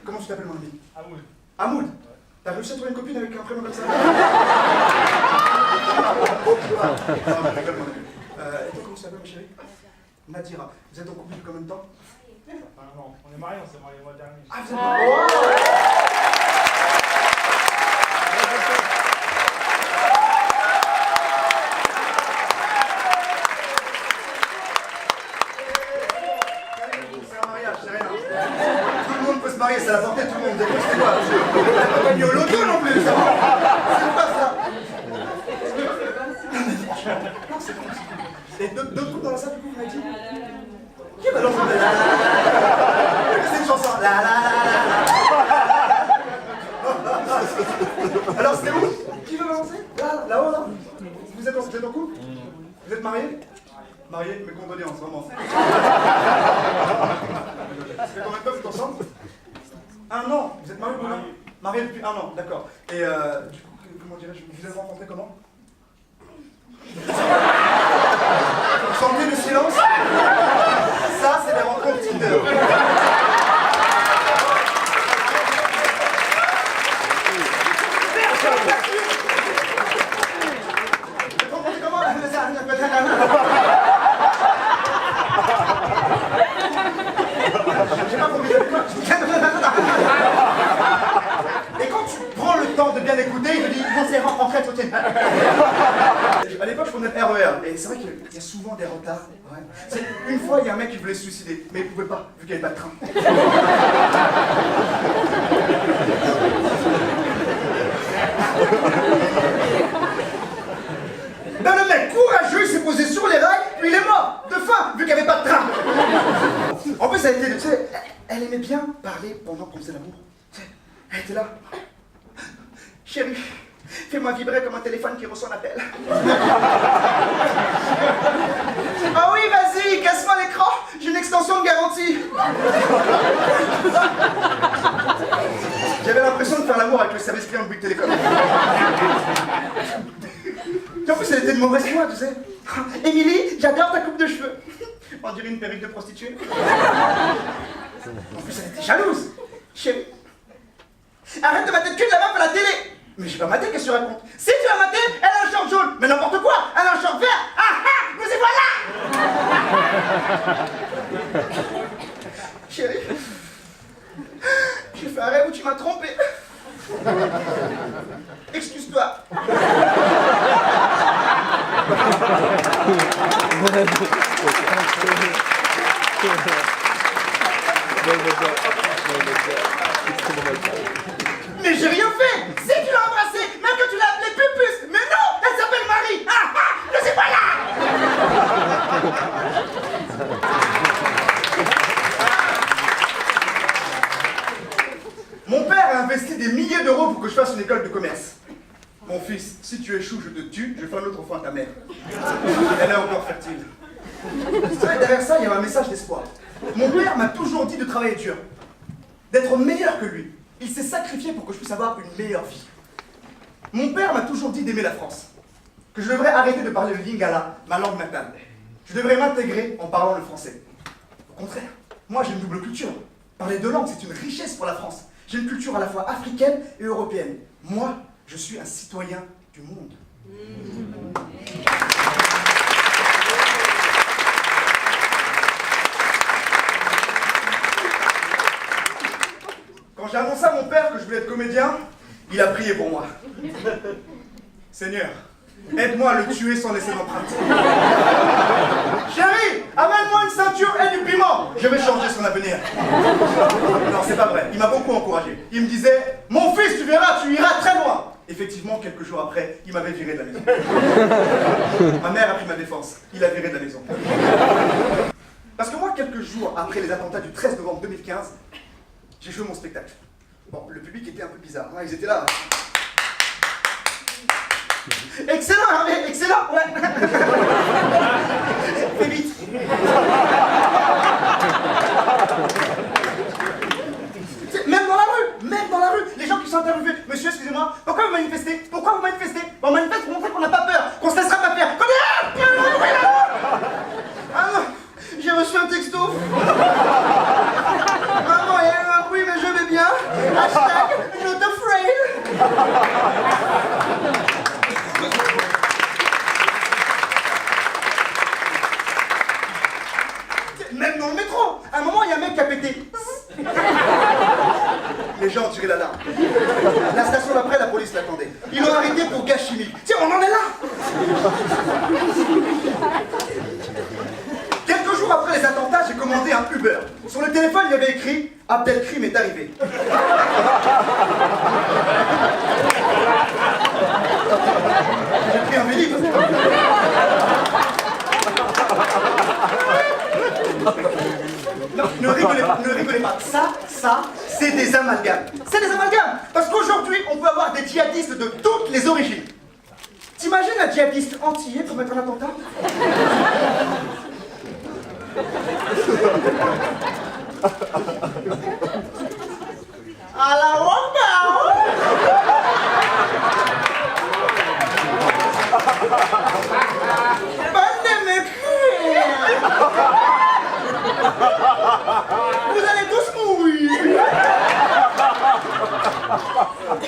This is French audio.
Comment tu t'appelles, mon ami? Hamoud. Hamoud? T'as réussi à trouver une copine avec un prénom comme ça? Non, je rigole, mon ami. Et toi, comment tu t'appelles, ma chérie? Nadira. Vous êtes en couple depuis combien de temps? Non, on est mariés, on s'est mariés le mois dernier. Ah, vous êtes mariés? C'est un mariage, c'est rien. Tout le monde peut se marier, c'est la santé, tout le monde. C'est quoi? T'as pas gagné au loto non plus, ça va? C'est quoi ça? Non, c'est bon. Et d'autres couples dans la salle, du coup, vous m'avez dit? Qui balance la la la la la? C'est une chanson. La la la la la. Alors, c'était où? Qui veut balancer? Là-haut, là? Vous êtes en couple? Vous êtes mariés? Mariés, mes condoléances, vraiment. Ça fait combien de temps que vous êtes ensemble? 1 an. Vous êtes mariés combien? Mariés depuis 1 an, d'accord. Et du coup, comment dirais-je, vous vous êtes rencontrés comment? Vous sentez le silence? Ça, c'est des rencontres Tinder. J'ai pas compris. Et quand tu prends le temps de bien écouter, il te dit on s'est rencontrés tout de suite. À l'époque, je prenais le RER, et c'est vrai qu'il y a souvent des retards. Ouais. Une fois, il y a un mec qui voulait se suicider, mais il pouvait pas, vu qu'il n'y avait pas de train. Ben, le mec courageux, il s'est posé sur les rails, puis il est mort, de faim, vu qu'il n'y avait pas de train. En plus, elle était, tu sais, elle aimait bien parler pendant qu'on faisait l'amour. Elle était là. Chérie, fais-moi vibrer comme un téléphone qui reçoit un appel. Ah oui, vas-y, casse-moi l'écran, j'ai une extension de garantie. J'avais l'impression de faire l'amour avec le service client de Bouygues Télécom. Et en plus, elle était de mauvaise foi, tu sais. Émilie, j'adore ta coupe de cheveux. On dirait une perruque de prostituée. En plus, elle était jalouse. Chérie, arrête de mater le cul de la meuf à la télé. Mais j'ai pas maté, qu'est-ce que tu racontes? Si tu l'as maté, elle a un short jaune. Mais n'importe quoi, elle a un short vert. Ah ah, nous y voilà. Chérie, j'ai fait un rêve où tu m'as trompé. Excuse-toi. Mais j'ai rien fait. Si tu l'as embrassé, même que tu l'as appelée Pupus. Mais non, elle s'appelle Marie. Ah ah, nous y voilà. Mon père a investi des milliers d'euros pour que je fasse une école de commerce. Mon fils, si tu échoues, je te tue, je fais un autre enfant à ta mère. Elle est encore fertile. Vous savez, derrière ça, il y a un message d'espoir. Mon père m'a toujours dit de travailler dur, d'être meilleur que lui. Il s'est sacrifié pour que je puisse avoir une meilleure vie. Mon père m'a toujours dit d'aimer la France, que je devrais arrêter de parler le lingala, ma langue natale. Je devrais m'intégrer en parlant le français. Au contraire, moi j'ai une double culture. Parler deux langues, c'est une richesse pour la France. J'ai une culture à la fois africaine et européenne. Moi, je suis un citoyen du monde. Quand j'ai annoncé à mon père que je voulais être comédien, il a prié pour moi. Seigneur, aide-moi à le tuer sans laisser d'empreinte. Chérie, amène-moi une ceinture et du piment. Je vais changer son avenir. Non, c'est pas vrai. Il m'a beaucoup encouragé. Il me disait, mon fils, tu verras, tu iras très loin. Effectivement, quelques jours après, il m'avait viré de la maison. Ma mère a pris ma défense. Il a viré de la maison. Parce que moi, quelques jours après les attentats du 13 novembre 2015, j'ai joué mon spectacle. Bon, le public était un peu bizarre. Hein, ils étaient là. Excellent, Hervé, excellent, ouais. Fais vite. Même dans la rue, les gens qui sont interviewés. Monsieur, excusez-moi, pourquoi vous manifestez? Pourquoi vous manifestez? On manifeste pour montrer qu'on n'a pas peur, qu'on se laissera pas faire. Ah non, j'ai reçu un texto. Maman, il y a eu un bruit, mais je vais bien. Les gens ont tiré l'alarme. La station d'après, la police l'attendait. Ils l'ont arrêté pour gaz chimique. Tiens, on en est là. Quelques jours après les attentats, j'ai commandé un Uber. Sur le téléphone, il y avait écrit « Abdelkrim est arrivé ». J'ai pris un Vélib. Non, ne rigolez pas. Ça, c'est des amalgames. C'est des amalgames. Parce qu'aujourd'hui, on peut avoir des djihadistes de toutes les origines. T'imagines un djihadiste antillais pour mettre un attentat? Allahu